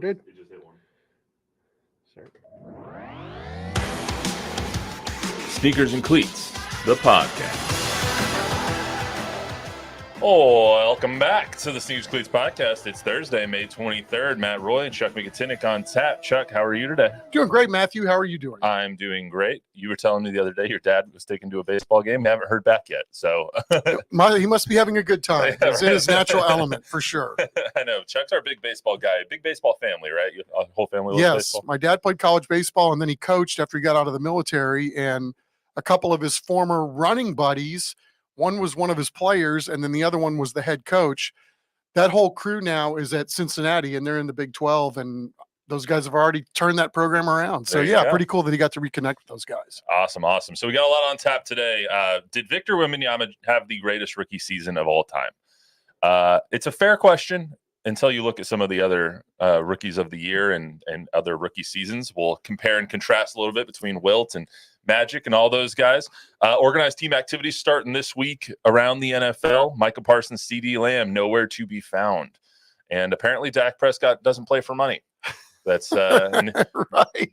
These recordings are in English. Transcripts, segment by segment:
did. It just hit one. Sorry. Sneakers and Cleats, the podcast. Oh, welcome back to the Sneakers Cleats podcast. It's Thursday, May 23rd. Matt Roy and Chuck McIntyre on tap. Chuck, how are you today? Doing great, Matthew. How are you doing? I'm doing great. You were telling me the other day your dad was taken to a baseball game. We haven't heard back yet. So He must be having a good time. Yeah, He's in his natural element for sure. I know. Chuck's our big baseball guy. Big baseball family, right? Your whole family loves Yes, baseball? my dad played college baseball, and then he coached after he got out of the military. And a couple of his former running buddies, one was one of his players, and then the other one was the head coach. That whole crew now is at Cincinnati, and they're in the Big 12, and those guys have already turned that program around. So, yeah, pretty cool that he got to reconnect with those guys. Awesome. So we got a lot on tap today. Did Victor Wembanyama have the greatest rookie season of all time? It's a fair question until you look at some of the other rookies of the year and other rookie seasons. We'll compare and contrast a little bit between Wilt and Magic and all those guys. Organized team activities starting this week around the NFL. Micah Parsons, CeeDee Lamb, nowhere to be found. And apparently Dak Prescott doesn't play for money. That's right.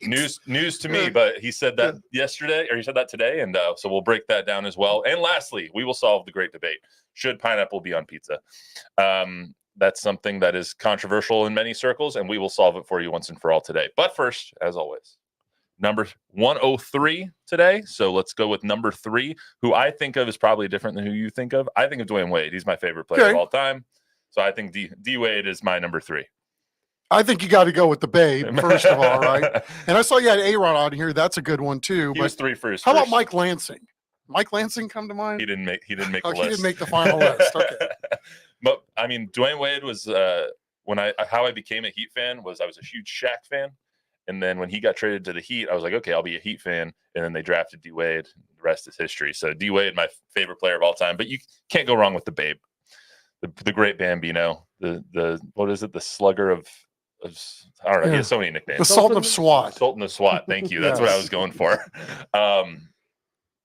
news to me, but he said that yesterday, or he said that today, and so we'll break that down as well. And lastly, we will solve the great debate: should pineapple be on pizza? That's something that is controversial in many circles, and we will solve it for you once and for all today. But first, as always, number 103 today. So let's go with number 3, who I think of is probably different than who you think of. I think of Dwayne Wade. He's my favorite player of all time. So I think D Wade is my number 3. I think you got to go with the Babe, first of all, right? And I saw you had A-Rod on here. That's a good one, too. He was 3 first. How about Mike Lansing? Mike Lansing come to mind? He didn't make the list. He didn't make the final list. Okay. But, I mean, Dwayne Wade was how I became a Heat fan was I was a huge Shaq fan. And then when he got traded to the Heat, I was like, okay, I'll be a Heat fan. And then they drafted D Wade. The rest is history. So D Wade, my favorite player of all time. But you can't go wrong with the Babe, the great Bambino, the what is it, the slugger of I don't know. He has so many nicknames. The Sultan of SWAT. Sultan of SWAT. Thank you. That's what I was going for.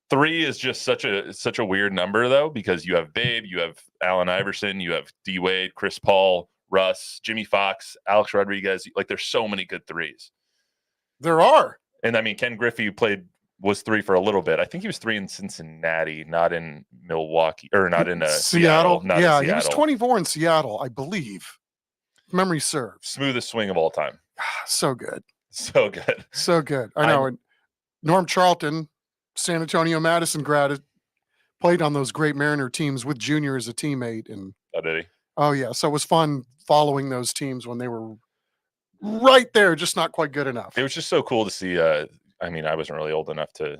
3 is just such a weird number though, because you have Babe, you have Allen Iverson, you have D Wade, Chris Paul, Russ, Jimmy Fox, Alex Rodriguez. Like there's so many good 3s. There are. And I mean, Ken Griffey was 3 for a little bit. I think he was 3 in Cincinnati, not in Milwaukee, or not in Seattle. He was 24 in Seattle, I believe. Memory serves. Smoothest swing of all time. So good. So good. So good. I know. And Norm Charlton, San Antonio Madison grad, played on those great Mariner teams with Junior as a teammate. And oh, did he? Oh, yeah. So it was fun following those teams when they were right there, just not quite good enough. It was just so cool to see. I mean, I wasn't really old enough to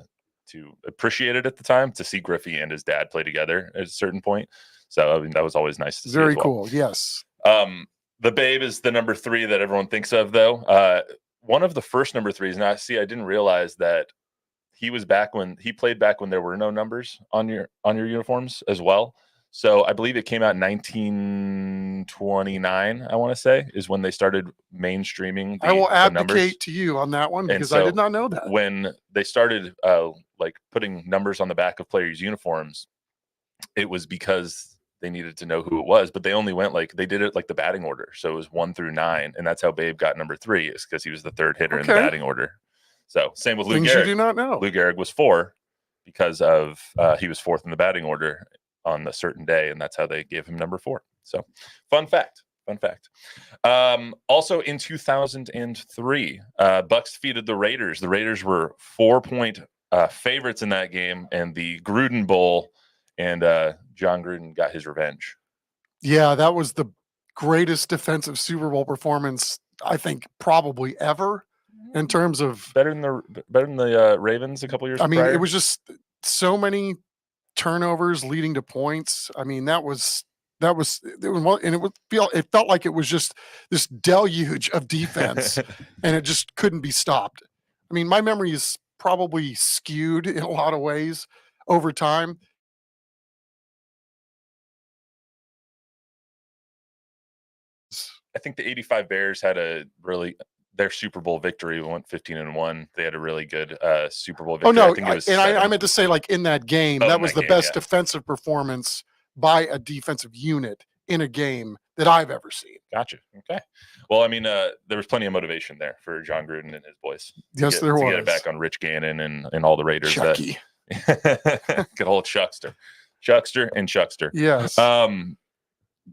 appreciate it at the time, to see Griffey and his dad play together at a certain point. So I mean, that was always nice to see. Very cool. Yes. The Babe is the number 3 that everyone thinks of, though. One of the first number 3s. Now, I didn't realize that he was he played back when there were no numbers on your uniforms as well. So I believe it came out in 1929, I want to say, is when they started mainstreaming I will advocate to you on that one, because I did not know that. When they started putting numbers on the back of players' uniforms, it was because they needed to know who it was, but they only went they did it like the batting order. So it was 1 through 9. And that's how Babe got number 3, is because he was the 3rd hitter in the batting order. So same with Lou Gehrig. You do not know. Lou Gehrig was 4 because of he was 4th in the batting order on a certain day, and that's how they gave him number 4. So fun fact. Also in 2003, Bucks defeated the Raiders. The Raiders were 4-point favorites in that game, and the Gruden Bowl, and John Gruden got his revenge. Yeah, that was the greatest defensive Super Bowl performance, I think, probably ever, in terms of better than the Ravens a couple years. I mean, it was just so many turnovers leading to points. I mean, it felt like it was just this deluge of defense, and it just couldn't be stopped. I mean, my memory is probably skewed in a lot of ways over time. I think the 85 Bears had their Super Bowl victory went 15-1. They had a really good Super Bowl victory. Oh, no, I think it was I meant to say, in that game, that was the best defensive performance by a defensive unit in a game that I've ever seen. Gotcha. Okay. Well, I mean, there was plenty of motivation there for John Gruden and his boys. Yes, there was. To get it back on Rich Gannon and all the Raiders. Chucky. Good old Chuckster. Chuckster. Yes.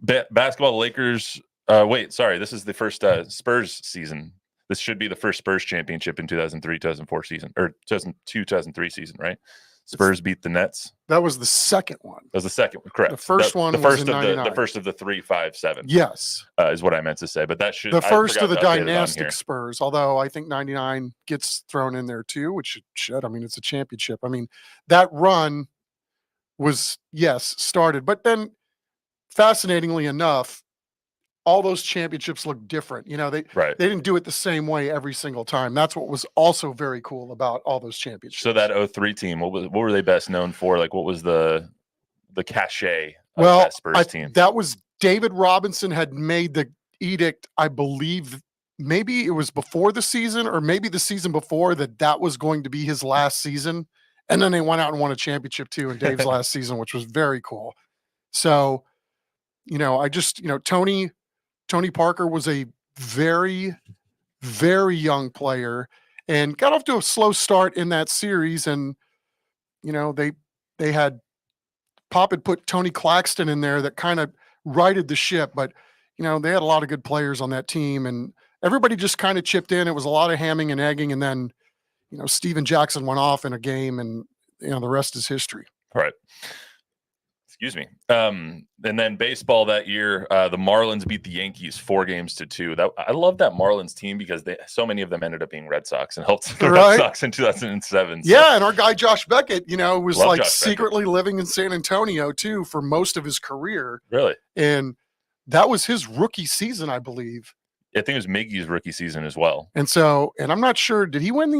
Basketball, Lakers. Wait, sorry. This is the first Spurs season. This should be the first Spurs championship in 2003, 2004 season, or 2002, 2003 season, right? Spurs beat the Nets. That was the second one. That was the second one, correct. The first one was in 99. The first of the 3, 5, 7. Yes. Is what I meant to say. But that should the first of the dynastic Spurs, although I think 99 gets thrown in there too, which it should. I mean, it's a championship. I mean, that run was, yes, started. But then, fascinatingly enough, all those championships look different. You know, they didn't do it the same way every single time. That's what was also very cool about all those championships. So that 03 team, what were they best known for? Like, what was the cachet of that Spurs team? That was David Robinson had made the edict, I believe, maybe it was before the season or maybe the season before, that was going to be his last season. And then they went out and won a championship too in Dave's last season, which was very cool. So, you know, I just, you know, Tony Parker was a very, very young player and got off to a slow start in that series. And, you know, they had Pop had put Tony Claxton in there that kind of righted the ship. But, you know, they had a lot of good players on that team and everybody just kind of chipped in. It was a lot of hamming and egging. And then, you know, Steven Jackson went off in a game and, you know, the rest is history. All right. Excuse me. And then baseball that year, the Marlins beat the Yankees 4-2. I love that Marlins team because so many of them ended up being Red Sox and helped the Red Sox in 2007. So. Yeah, and our guy Josh Beckett, you know, was like secretly living in San Antonio too for most of his career. Really? And that was his rookie season, I believe. I think it was Miggy's rookie season as well. And so, and I'm not sure, did he win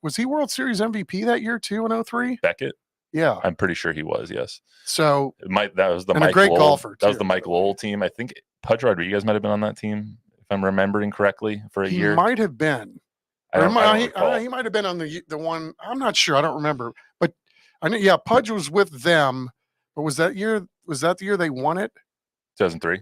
was he World Series MVP that year too in 03? Beckett? Yeah. I'm pretty sure he was, yes. So that was the a great golfer. That was the Mike Lowell team. I think Pudge Rodriguez might have been on that team, if I'm remembering correctly, for a year. He might have been. I don't recall. He might have been on the one. I'm not sure. I don't remember. But I know, yeah, Pudge was with them. But was that the year they won it? 2003.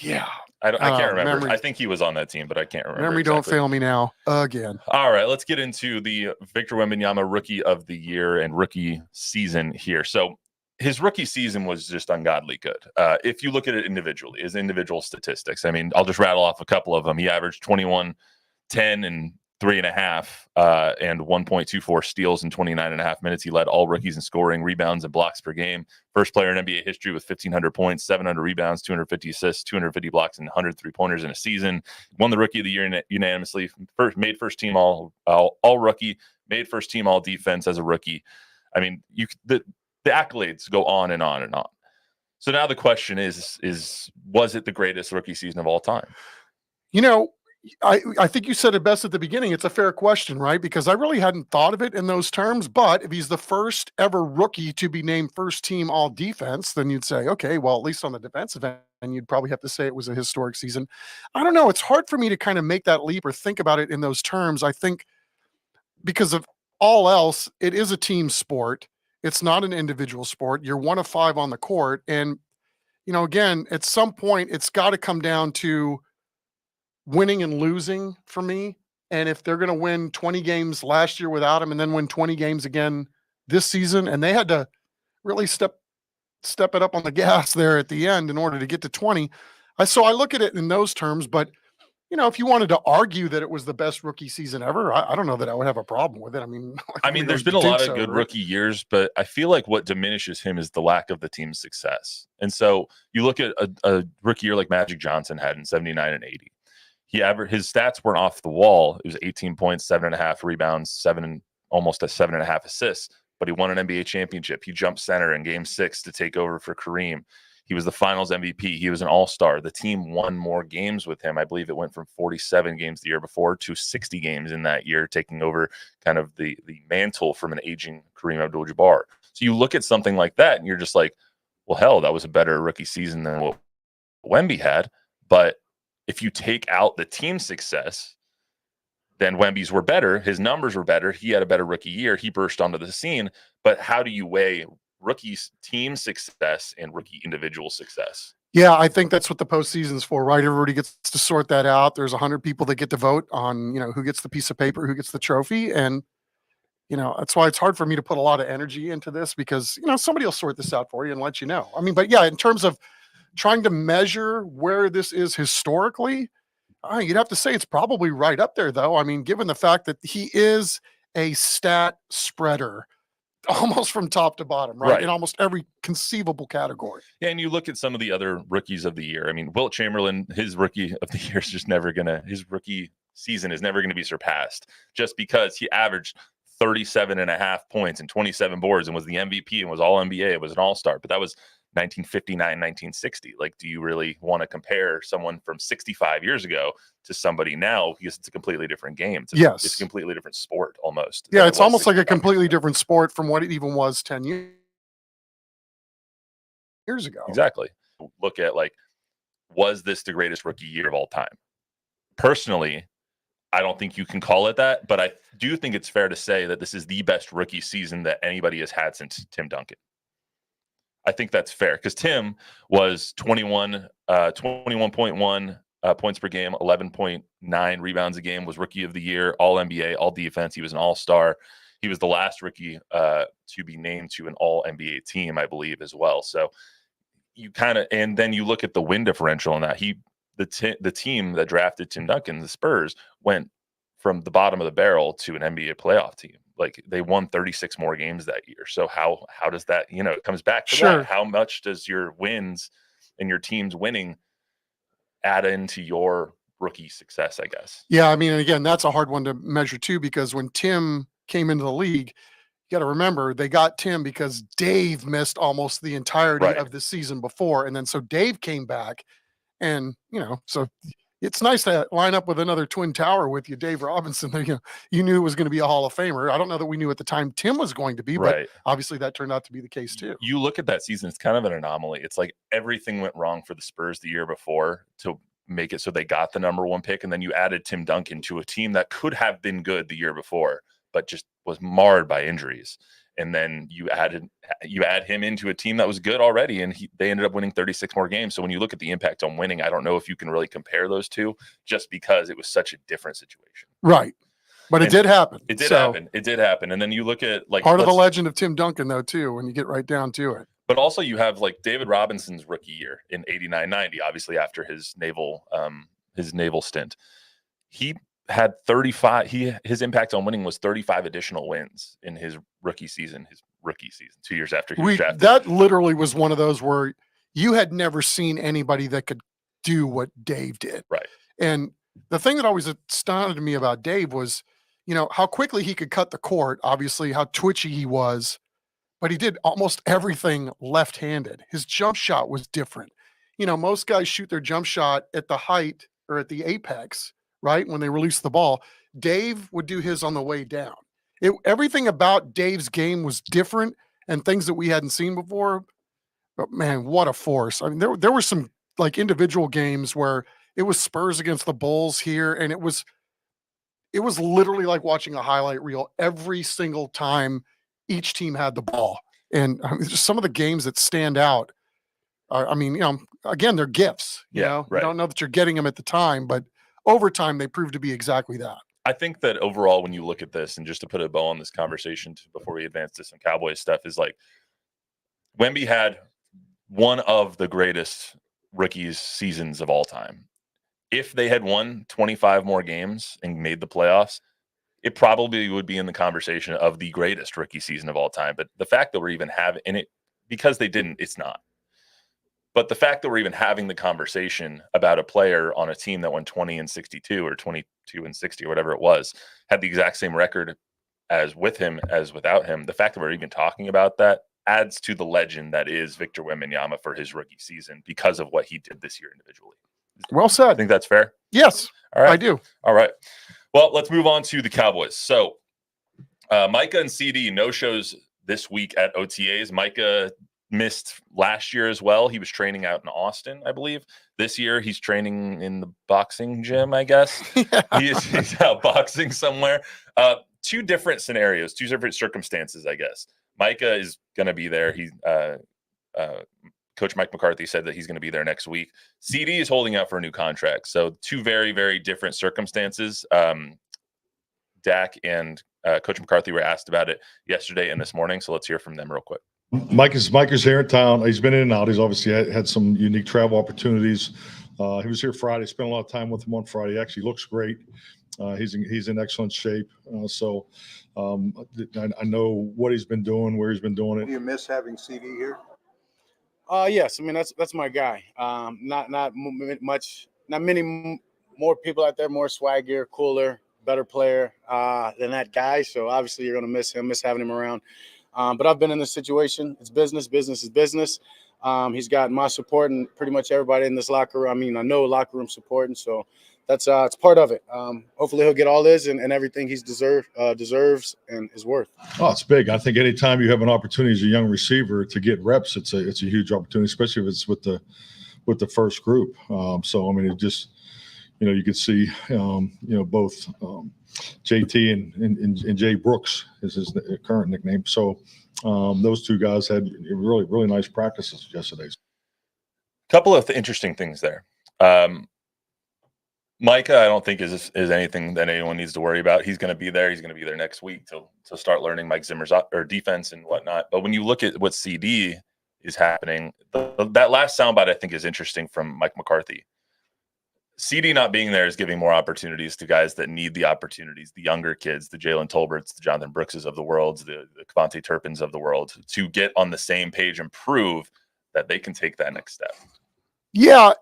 Yeah. I can't remember. I think he was on that team, but I can't remember. Memory don't fail me now again. All right, let's get into the Victor Wembanyama Rookie of the Year and rookie season here. So his rookie season was just ungodly good. If you look at it individually, his individual statistics, I mean, I'll just rattle off a couple of them. He averaged 21, 10, and 3.5, and 1.24 steals in 29.5 minutes. He led all rookies in scoring, rebounds, and blocks per game. First player in NBA history with 1,500 points, 700 rebounds, 250 assists, 250 blocks, and 100 3-pointers in a season. Won the Rookie of the Year unanimously. Made first team all rookie. Made first team all defense as a rookie. I mean, the accolades go on and on and on. So now the question is was it the greatest rookie season of all time? You know, I think you said it best at the beginning. It's a fair question, right? Because I really hadn't thought of it in those terms. But if he's the first ever rookie to be named first team all defense, then you'd say, okay, well, at least on the defensive end, and you'd probably have to say it was a historic season. I don't know. It's hard for me to kind of make that leap or think about it in those terms. I think because of all else, it is a team sport. It's not an individual sport. You're one of 5 on the court. And, you know, again, at some point, it's got to come down to winning and losing for me. And if they're going to win 20 games last year without him and then win 20 games again this season, and they had to really step it up on the gas there at the end in order to get to 20. So I look at it in those terms, but you know, if you wanted to argue that it was the best rookie season ever, I don't know that I would have a problem with it. I mean, there's been a lot of good rookie years, but I feel like what diminishes him is the lack of the team's success. And so you look at a rookie year like Magic Johnson had in 79 and 80. His stats weren't off the wall. It was 18 points, 7.5 rebounds, almost 7.5 assists, but he won an NBA championship. He jumped center in game 6 to take over for Kareem. He was the finals MVP. He was an all-star. The team won more games with him. I believe it went from 47 games the year before to 60 games in that year, taking over kind of the mantle from an aging Kareem Abdul-Jabbar. So you look at something like that and you're just like, well, hell, that was a better rookie season than what Wemby had. But if you take out the team success, then Wemby's were better. His numbers were better. He had a better rookie year. He burst onto the scene. But how do you weigh rookie team success and rookie individual success? Yeah, I think that's what the postseason's for, right? Everybody gets to sort that out. There's 100 people that get to vote on, who gets the piece of paper, who gets the trophy, and that's why it's hard for me to put a lot of energy into this because somebody will sort this out for you and let you know. I mean, but yeah, in terms of trying to measure where this is historically, you'd have to say it's probably right up there, though. I mean, given the fact that he is a stat spreader almost from top to bottom, right? Right. In almost every conceivable category. Yeah, and you look at some of the other rookies of the year. I mean, Wilt Chamberlain, his rookie of the year is just never his rookie season is never gonna be surpassed just because he averaged 37.5 points and 27 boards and was the MVP and was all NBA, was an all-star. But that was 1959, 1960. Like, do you really want to compare someone from 65 years ago to somebody now? Because it's a completely different game. It's a completely different sport almost. Yeah, it's almost like a completely different sport from what it even was 10 years ago. Exactly. Look at, like, was this the greatest rookie year of all time? Personally, I don't think you can call it that, but I do think it's fair to say that this is the best rookie season that anybody has had since Tim Duncan. I think that's fair because Tim was 21.1 points per game, 11.9 rebounds a game, was rookie of the year, all NBA, all defense. He was an all-star. He was the last rookie to be named to an all NBA team, I believe, as well. So and then you look at the win differential on that. The team that drafted Tim Duncan, the Spurs, went from the bottom of the barrel to an NBA playoff team. Like, they won 36 more games that year. So how does that, it comes back to that. How much does your wins and your team's winning add into your rookie success, I guess? Yeah, I mean, and again, that's a hard one to measure too, because when Tim came into the league, you got to remember they got Tim because Dave missed almost the entirety of the season before. And then so Dave came back and, so it's nice to line up with another twin tower with you, Dave Robinson. You knew it was going to be a Hall of Famer. I don't know that we knew at the time Tim was going to be, but obviously that turned out to be the case too. You look at that season, it's kind of an anomaly. It's like everything went wrong for the Spurs the year before to make it so they got the number one pick. And then you added Tim Duncan to a team that could have been good the year before, but just was marred by injuries. And then you add him into a team that was good already, and they ended up winning 36 more games. So when you look at the impact on winning, I don't know if you can really compare those two, just because it was such a different situation. Right. But it did happen. It did happen. It did happen. And then you look at, like, part of the legend of Tim Duncan, though, too, when you get right down to it. But also you have, like, David Robinson's rookie year in 89-90, obviously after his naval stint. He had 35. His impact on winning was 35 additional wins in his rookie season. 2 years after he was drafted. That literally was one of those where you had never seen anybody that could do what Dave did. Right. And the thing that always astounded me about Dave was, how quickly he could cut the court, obviously how twitchy he was, but he did almost everything left-handed. His jump shot was different. Most guys shoot their jump shot at the height or at the apex, right? When they release the ball. Dave would do his on the way down. Everything about Dave's game was different and things that we hadn't seen before. But man, what a force. I mean, there were some like individual games where it was Spurs against the Bulls here, and it was literally like watching a highlight reel every single time each team had the ball. And just some of the games that stand out. Again, they're gifts. You don't know that you're getting them at the time, but over time they prove to be exactly that. I think that overall, when you look at this, and just to put a bow on this conversation before we advance to some Cowboys stuff, is like Wemby had one of the greatest rookies seasons of all time. If they had won 25 more games and made the playoffs, it probably would be in the conversation of the greatest rookie season of all time. But the fact that we're even having it, because they didn't, it's not. But the fact that we're even having the conversation about a player on a team that won 20-62 or 22-60 or whatever it was, had the exact same record as with him as without him, the fact that we're even talking about that adds to the legend that is Victor Wembanyama for his rookie season because of what he did this year individually. Well said. I think that's fair. Yes, all right. I do. All right. Well, let's move on to the Cowboys. So Micah and CD no shows this week at OTAs. Micah missed last year as well. He was training out in Austin, I believe. This year he's training in the boxing gym, I guess. He's out boxing somewhere. Two different scenarios, two different circumstances, I guess. Micah is going to be there. Coach Mike McCarthy said that he's going to be there next week. CD is holding out for a new contract. So two very, very different circumstances. Dak and Coach McCarthy were asked about it yesterday and this morning. So let's hear from them real quick. Mike is here in town. He's been in and out. He's obviously had some unique travel opportunities. He was here Friday. Spent a lot of time with him on Friday. He actually looks great. He's in excellent shape. I know what he's been doing, where he's been doing it. Do you miss having CD here? Yes. I mean, that's my guy. Not many more people out there, more swaggier, cooler, better player than that guy. So obviously you're going to miss having him around. But I've been in this situation. It's business. Business is business. He's got my support and pretty much everybody in this locker room. I mean, I know locker room support, and so that's it's part of it. Hopefully he'll get all this and everything he's deserves and is worth. Oh, it's big. I think anytime you have an opportunity as a young receiver to get reps, it's a huge opportunity, especially if it's with the first group. So I mean, it just, you could see both JT and Jay Brooks is his current nickname. So those two guys had really, really nice practices yesterday. Couple of interesting things there. Micah, I don't think is anything that anyone needs to worry about. He's going to be there. He's going to be there next week to start learning Mike Zimmer's or defense and whatnot. But when you look at what CD is happening, that last soundbite I think is interesting from Mike McCarthy. CD not being there is giving more opportunities to guys that need the opportunities, the younger kids, the Jalen Tolberts, the Jonathan Brookses of the world, the Kevontae Turpins of the world, to get on the same page and prove that they can take that next step. Yeah.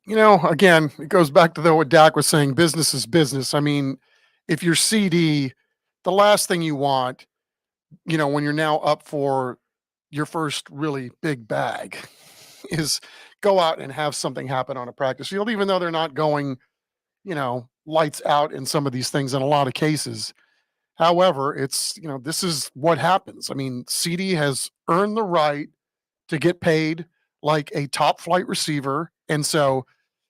Again, it goes back to what Dak was saying, business is business. I mean, if you're CD, the last thing you want, when you're now up for your first really big bag is go out and have something happen on a practice field, even though they're not going, lights out in some of these things in a lot of cases. However, it's, this is what happens. I mean, CD has earned the right to get paid like a top flight receiver. And so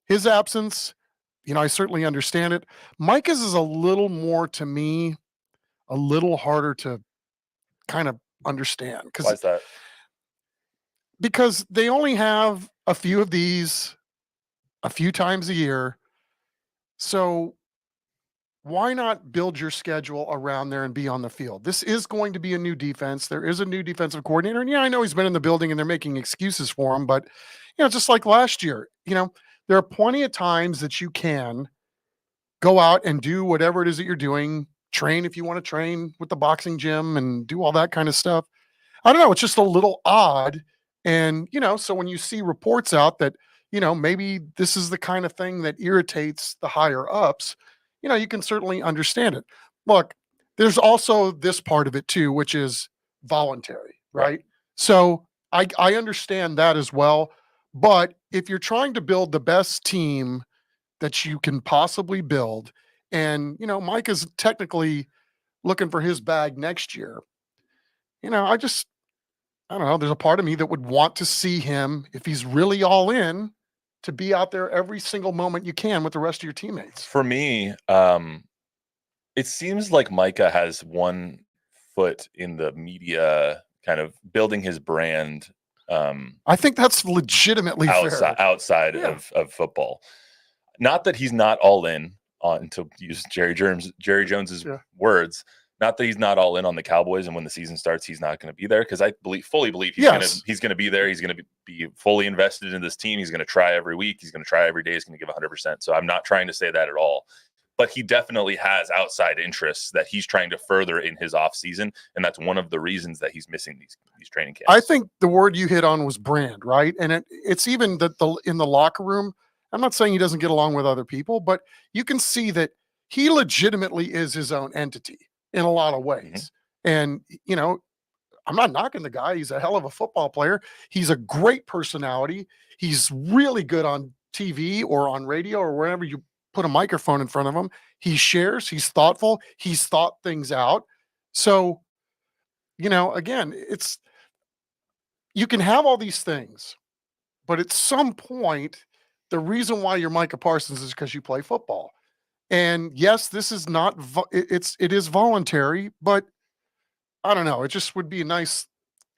his absence, I certainly understand it. Micah's is a little more, to me, a little harder to kind of understand. Why is that? Because they only have a few of these a few times a year. So why not build your schedule around there and be on the field? This is going to be a new defense. There is a new defensive coordinator. And yeah, I know he's been in the building and they're making excuses for him, but just like last year, there are plenty of times that you can go out and do whatever it is that you're doing, train if you want to train with the boxing gym and do all that kind of stuff. I don't know. It's just a little odd. And, so when you see reports out that, maybe this is the kind of thing that irritates the higher ups, you can certainly understand it. Look, there's also this part of it too, which is voluntary, right? So I understand that as well. But if you're trying to build the best team that you can possibly build, and, Mike is technically looking for his bag next year, I don't know. There's a part of me that would want to see him, if he's really all in, to be out there every single moment you can with the rest of your teammates. For me, it seems like Micah has one foot in the media, kind of building his brand. I think that's legitimately fair. Outside of football. Not that he's not all in on, to use Jerry Jones's words. Not that he's not all in on the Cowboys, and when the season starts, he's not going to be there, because I fully believe he's going to be there. He's going to be fully invested in this team. He's going to try every week. He's going to try every day. He's going to give 100%. So I'm not trying to say that at all. But he definitely has outside interests that he's trying to further in his off season, and that's one of the reasons that he's missing these training camps. I think the word you hit on was brand, right? And it's even that in the locker room. I'm not saying he doesn't get along with other people, but you can see that he legitimately is his own entity in a lot of ways. And, I'm not knocking the guy. He's a hell of a football player. He's a great personality. He's really good on TV or on radio or wherever you put a microphone in front of him. He shares, he's thoughtful, he's thought things out. So, again, you can have all these things, but at some point, the reason why you're Micah Parsons is because you play football. And yes, this is it is voluntary, but I don't know. It just would be a nice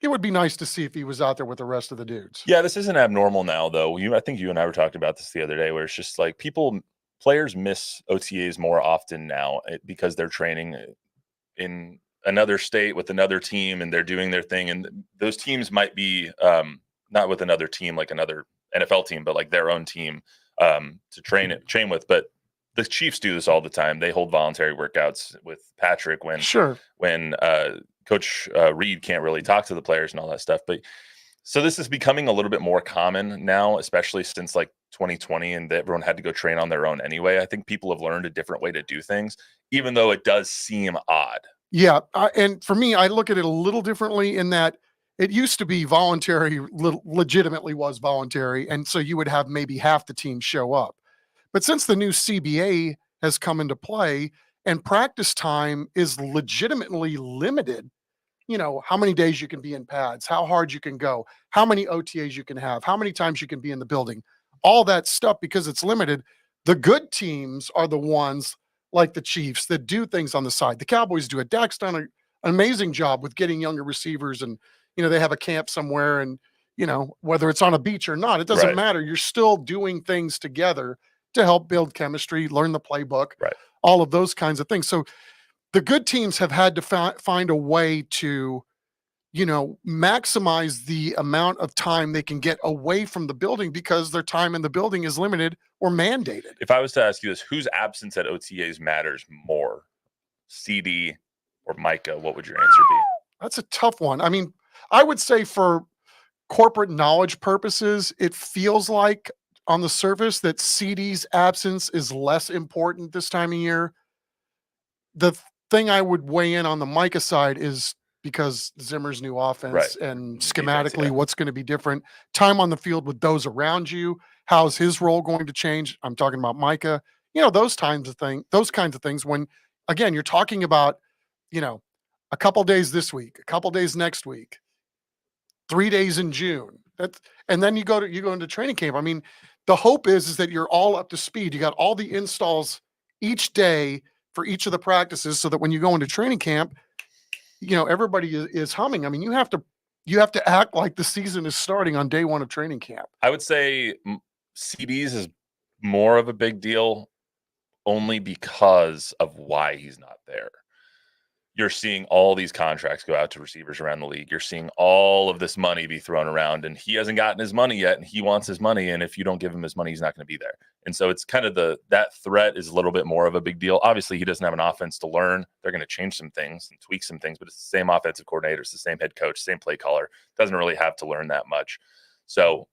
it would be nice to see if he was out there with the rest of the dudes. Yeah, this isn't abnormal now, though. I think you and I were talking about this the other day, where it's just like players miss OTAs more often now because they're training in another state with another team and they're doing their thing. And those teams might be not with another team, like another NFL team, but like their own team to train with. But the Chiefs do this all the time. They hold voluntary workouts with Patrick when Coach Reed can't really talk to the players and all that stuff. But so this is becoming a little bit more common now, especially since like 2020 and everyone had to go train on their own anyway. I think people have learned a different way to do things, even though it does seem odd. Yeah. And for me, I look at it a little differently in that it used to be voluntary, legitimately was voluntary. And so you would have maybe half the team show up. But since the new CBA has come into play and practice time is legitimately limited, you know, how many days you can be in pads, how hard you can go, how many OTAs you can have, how many times you can be in the building, all that stuff, because it's limited. The good teams are the ones like the Chiefs that do things on the side. The Cowboys do it. Dak's done an amazing job with getting younger receivers, and, you know, they have a camp somewhere, and, you know, whether it's on a beach or not, it doesn't matter. You're still doing things together to help build chemistry, learn the playbook, all of those kinds of things. So the good teams have had to find a way to, you know, maximize the amount of time they can get away from the building because their time in the building is limited or mandated. If I was to ask you this, whose absence at OTAs matters more, CD or Micah, what would your answer be? That's a tough one. I mean, I would say for corporate knowledge purposes, it feels like on the surface that CD's absence is less important this time of year. The thing I would weigh in on the Micah side is because Zimmer's new offense and schematically what's going to be different. Time on the field with those around you. How's his role going to change? I'm talking about Micah. You know, those kinds of things when, again, you're talking about, you know, a couple days this week, a couple days next week, 3 days in June. And then you go into training camp. I mean, the hope is that you're all up to speed. You got all the installs each day for each of the practices so that when you go into training camp, you know, everybody is humming. I mean, you have to act like the season is starting on day one of training camp. I would say CDs is more of a big deal only because of why he's not there. You're seeing all these contracts go out to receivers around the league. You're seeing all of this money be thrown around, and he hasn't gotten his money yet, and he wants his money. And if you don't give him his money, he's not going to be there. And so it's kind of that threat is a little bit more of a big deal. Obviously, he doesn't have an offense to learn. They're going to change some things and tweak some things, but it's the same offensive coordinator, it's the same head coach, same play caller. Doesn't really have to learn that much. So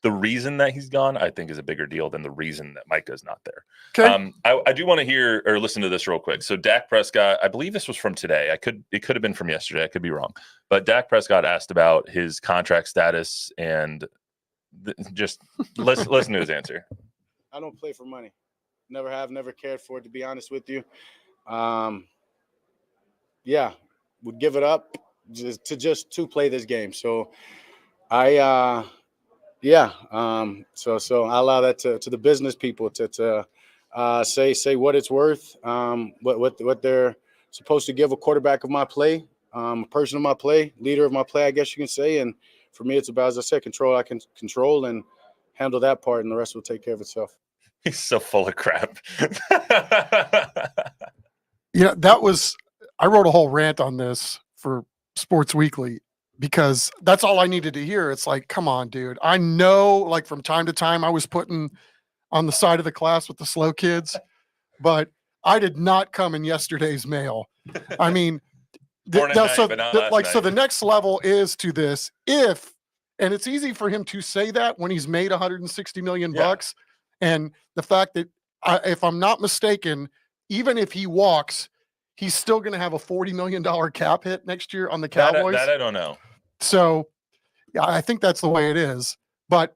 the reason that he's gone, I think, is a bigger deal than the reason that Micah's not there. Okay. I do want to hear or listen to this real quick. So Dak Prescott, I believe this was from today. It could have been from yesterday. I could be wrong. But Dak Prescott asked about his contract status and just listen to his answer. I don't play for money. Never have, never cared for it, to be honest with you. Yeah, would give it up just to play this game. So so I allow that to the business people to say what it's worth, what they're supposed to give a quarterback of my play, a person of my play, leader of my play, I guess you can say. And for me, it's about, as I said, control. I can control and handle that part, and the rest will take care of itself. He's so full of crap. Yeah, I wrote a whole rant on this for Sports Weekly because that's all I needed to hear. It's like, come on, dude. I know, like, from time to time I was putting on the side of the class with the slow kids, but I did not come in yesterday's mail. I mean, so the next level is to this and it's easy for him to say that when he's made 160 million bucks. And the fact that if I'm not mistaken, even if he walks, he's still going to have a $40 million cap hit next year on the Cowboys. That I don't know. So yeah, I think that's the way it is. But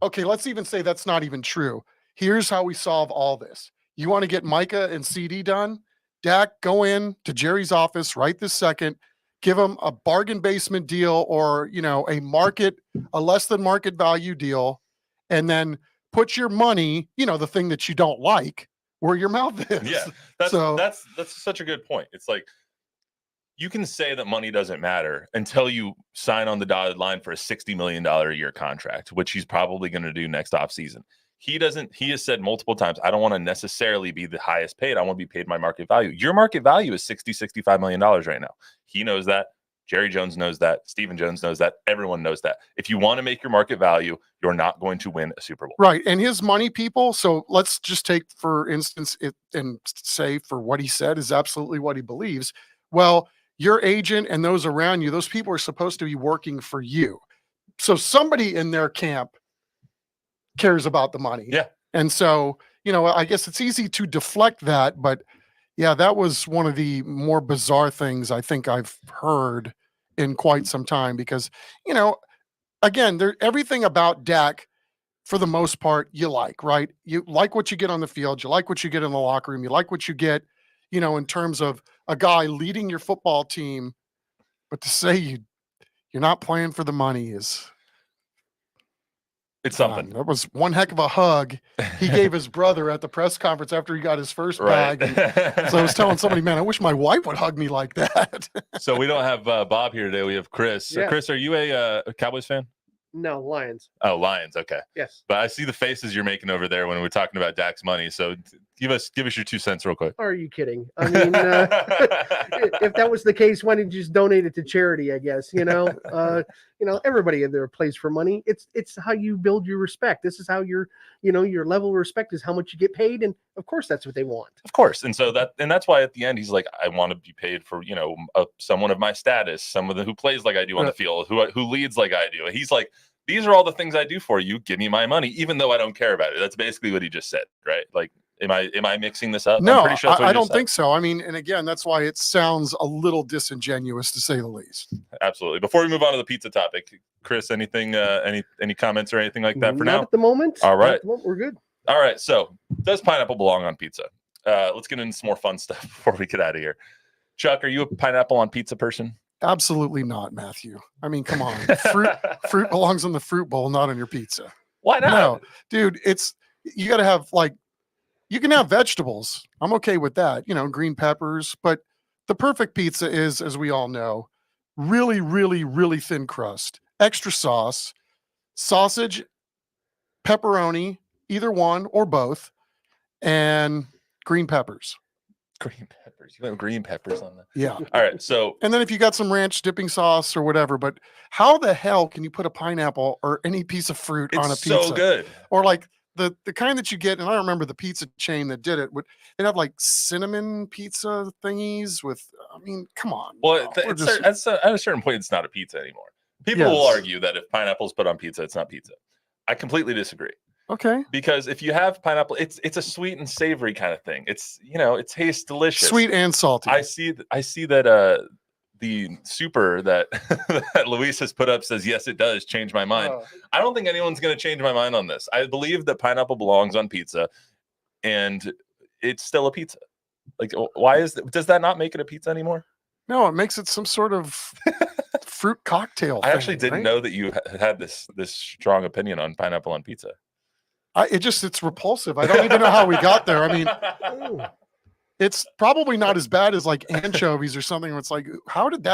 okay, let's even say that's not even true. Here's how we solve all this. You want to get Micah and CD done? Dak, go in to Jerry's office right this second, give him a bargain basement deal or, you know, a less than market value deal, and then put your money, you know, the thing that you don't like, where your mouth is. Yeah, that's such a good point. It's like you can say that money doesn't matter until you sign on the dotted line for a $60 million a year contract, which he's probably going to do next offseason. He has said multiple times, I don't want to necessarily be the highest paid. I want to be paid my market value. Your market value is $65 million right now. He knows that. Jerry Jones knows that. Stephen Jones knows that. Everyone knows that. If you want to make your market value, you're not going to win a Super Bowl. Right. And his money people, so let's just take, for instance, it and say for what he said is absolutely what he believes. Well, your agent and those around you, those people are supposed to be working for you. So somebody in their camp cares about the money. Yeah. And so, I guess it's easy to deflect that, but yeah, that was one of the more bizarre things I think I've heard in quite some time because, again, everything about Dak, for the most part, you like, right? You like what you get on the field. You like what you get in the locker room. You like what you get, in terms of a guy leading your football team. But to say you're not playing for the money it's something. that was one heck of a hug he gave his brother at the press conference after he got his first bag. And so I was telling somebody, man, I wish my wife would hug me like that. So we don't have Bob here today. We have Chris. Yeah. Chris, are you a Cowboys fan? No, Lions. Oh, Lions. Okay. Yes. But I see the faces you're making over there when we're talking about Dak's money. So give us your 2 cents real quick. Are you kidding? I mean, if that was the case, why didn't you just donate it to charity? I guess everybody in there plays for money. It's how you build your respect. This is how your level of respect is how much you get paid, and of course that's what they want. Of course, and that's why at the end he's like, I want to be paid for someone of my status, someone who plays like I do on the field, who leads like I do. He's like, these are all the things I do for you. Give me my money, even though I don't care about it. That's basically what he just said, right? Like, am I mixing this up? No, I'm pretty sure that's what I he don't just said. think so. I mean, and again, that's why it sounds a little disingenuous to say the least. Absolutely. Before we move on to the pizza topic, Chris, anything, any comments or anything like that for Not now? at the moment. All right. Not at the moment, we're good. All right. So, does pineapple belong on pizza? Let's get into some more fun stuff before we get out of here. Chuck, are you a pineapple on pizza person? Absolutely not, Matthew. I mean, come on. Fruit belongs in the fruit bowl, not on your pizza. Why not? No, dude, you got to have you can have vegetables. I'm okay with that, green peppers, but the perfect pizza is, as we all know, really, really, really thin crust, extra sauce, sausage, pepperoni, either one or both, and green peppers. Green peppers. You have green peppers on that. Yeah. All right. So, And then if you got some ranch dipping sauce or whatever, but how the hell can you put a pineapple or any piece of fruit on a it's pizza? so good. Or like the kind that you get, and I remember the pizza chain that did it, they'd have like cinnamon pizza thingies with, I mean, come on. Well, bro. at a certain point, it's not a pizza anymore. People will argue that if pineapple's put on pizza, it's not pizza. I completely disagree. Okay. Because if you have pineapple, it's a sweet and savory kind of thing. It's it tastes delicious. Sweet and salty. I see that the super that that Luis has put up says yes, it does change my mind. I don't think anyone's going to change my mind on this. I believe that pineapple belongs on pizza, and it's still a pizza. Like, does that not make it a pizza anymore? No, it makes it some sort of fruit cocktail. I actually didn't know that you had this strong opinion on pineapple on pizza. It's repulsive. I don't even know how we got there. I mean, it's probably not as bad as like anchovies or something. Where it's like, how did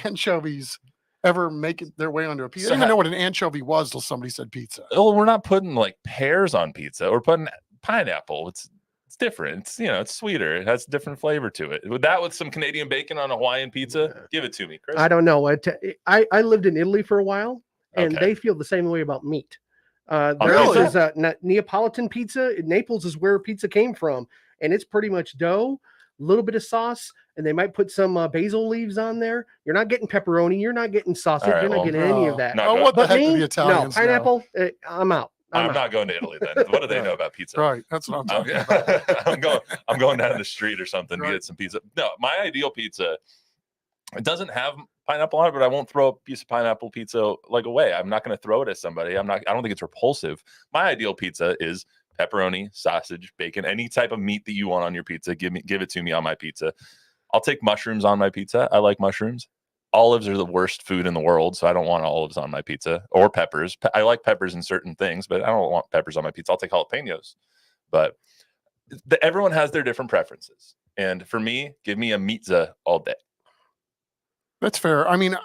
anchovies ever make their way onto a pizza? I didn't even know what an anchovy was till somebody said pizza. Well, we're not putting like pears on pizza. We're putting pineapple. It's different. It's it's sweeter. It has a different flavor to it. With some Canadian bacon on a Hawaiian pizza, give it to me, Chris. I don't know. I lived in Italy for a while, and Okay. they feel the same way about meat. Really? There's Neapolitan pizza. Naples is where pizza came from, and it's pretty much dough, a little bit of sauce, and they might put some basil leaves on there. You're not getting pepperoni. You're not getting sausage. All right, you're not getting any of that. No, What the But heck do me, the Italians no pineapple. I'm out. I'm out. not going to Italy then. What do they know about pizza? Right. That's what I'm talking about. I'm going down the street or something to Right. get some pizza. No, my ideal pizza, it doesn't have pineapple on it, but I won't throw a piece of pineapple pizza away. I'm not going to throw it at somebody. I don't think it's repulsive. My ideal pizza is pepperoni, sausage, bacon, any type of meat that you want on your pizza. Give it to me on my pizza. I'll take mushrooms on my pizza. I like mushrooms. Olives are the worst food in the world, so I don't want olives on my pizza, or peppers. I like peppers in certain things, but I don't want peppers on my pizza. I'll take jalapenos. But everyone has their different preferences. And for me, give me a pizza all day. That's fair. I mean,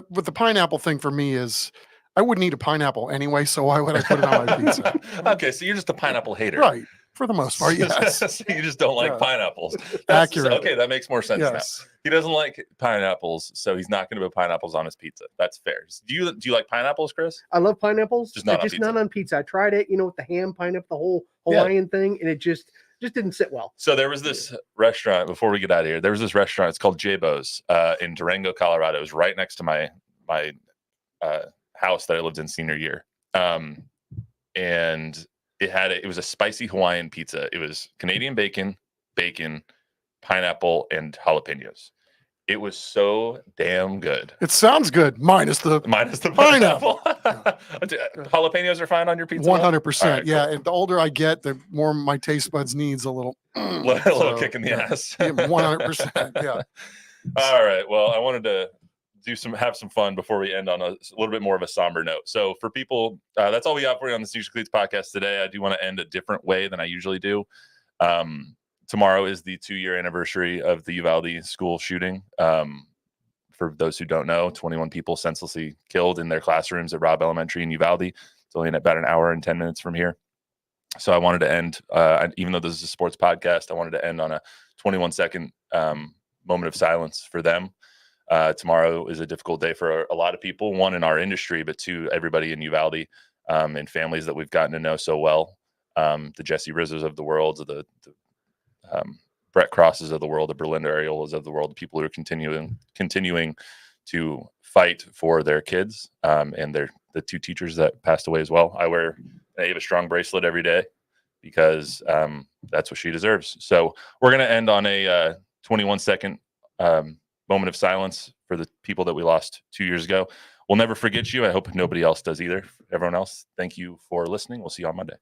with the pineapple thing for me is I wouldn't eat a pineapple anyway, so why would I put it on my pizza? Okay, so you're just a pineapple hater. Right. For the most part, yes. So you just don't like Yeah. pineapples. Accurate. Okay, that makes more sense now. Yes. He doesn't like pineapples, so he's not going to put pineapples on his pizza. That's fair. Do you like pineapples, Chris? I love pineapples. Just not on pizza. Not on pizza. I tried it, with the ham, pineapple, the whole Hawaiian thing, and it just didn't sit well. So there was this restaurant, before we get out of here, there was this restaurant, it's called J-Bo's in Durango, Colorado. It was right next to my house that I lived in senior year. And it was a spicy Hawaiian pizza. It was Canadian bacon, pineapple, and jalapenos. It was so damn good. It sounds good, minus the pineapple. Jalapenos are fine on your pizza? 100%. Right, yeah, cool. and the older I get, the more my taste buds needs a little kick in the ass. 100%. Yeah. All right. Well, I wanted to have some fun before we end on a little bit more of a somber note. So for people, that's all we got for you on the Sneakers Cleats podcast today. I do want to end a different way than I usually do. Tomorrow is the 2-year anniversary of the Uvalde school shooting. For those who don't know, 21 people senselessly killed in their classrooms at Robb Elementary in Uvalde. It's only about an hour and 10 minutes from here. So I wanted to end, even though this is a sports podcast, I wanted to end on a 21-second moment of silence for them. Tomorrow is a difficult day for a lot of people, one in our industry, but two, everybody in Uvalde and families that we've gotten to know so well. The Jesse Rizzos of the world, the Brett Crosses of the world, the Berlinda Areolas of the world, the people who are continuing to fight for their kids, and the 2 teachers that passed away as well. I wear an Ava Strong bracelet every day because that's what she deserves. So we're going to end on a 21-second moment of silence for the people that we lost 2 years ago. We'll never forget you. I hope nobody else does either. Everyone else, thank you for listening. We'll see you on Monday.